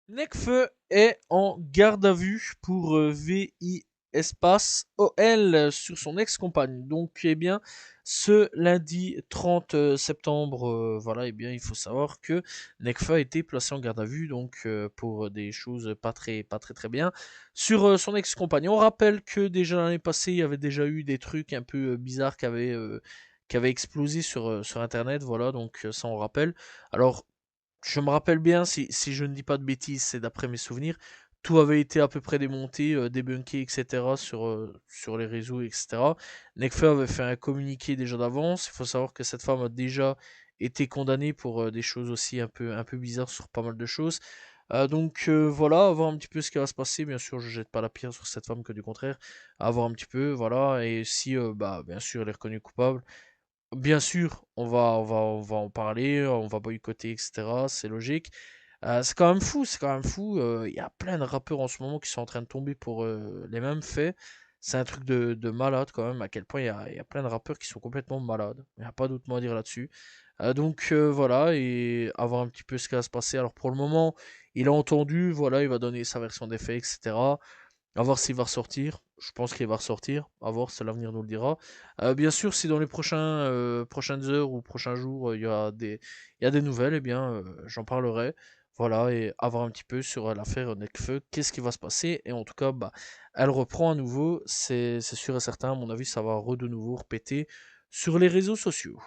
Nekfeu est en garde à vue pour VI espace OL sur son ex-compagne. Donc, eh bien, ce lundi 30 septembre, voilà, eh bien, il faut savoir que Nekfeu a été placé en garde à vue, donc pour des choses pas très bien sur son ex-compagne. On rappelle que déjà l'année passée, il y avait déjà eu des trucs un peu bizarres qui avaient explosé sur Internet, voilà, donc ça on rappelle. Alors, je me rappelle bien, si je ne dis pas de bêtises, c'est d'après mes souvenirs, tout avait été à peu près démonté, débunké, etc. sur les réseaux, etc. Nekfeu avait fait un communiqué déjà d'avance. Il faut savoir que cette femme a déjà été condamnée pour des choses aussi un peu bizarres sur pas mal de choses. Donc voilà, à voir un petit peu ce qui va se passer. Bien sûr, je jette pas la pierre sur cette femme que du contraire. À voir un petit peu, voilà. Et si, bah, bien sûr, elle est reconnue coupable, bien sûr, on va en parler, on va boycotter, etc. C'est logique. C'est quand même fou, c'est quand même fou. Il y a plein de rappeurs en ce moment qui sont en train de tomber pour les mêmes faits. C'est un truc de malade quand même, à quel point il y a plein de rappeurs qui sont complètement malades. Il n'y a pas d'autre mot à dire là-dessus. Donc voilà, et à voir un petit peu ce qui va se passer. Alors pour le moment, il a entendu, voilà, il va donner sa version des faits, etc. À voir s'il va ressortir. Je pense qu'il va ressortir. À voir, c'est l'avenir nous le dira. Bien sûr, si dans les prochaines heures ou prochains jours, il y a des nouvelles, eh bien, j'en parlerai. Voilà, et à voir un petit peu sur l'affaire Nekfeu, qu'est-ce qui va se passer. Et en tout cas, bah, elle reprend à nouveau, c'est sûr et certain. À mon avis, ça va de nouveau repéter sur les réseaux sociaux.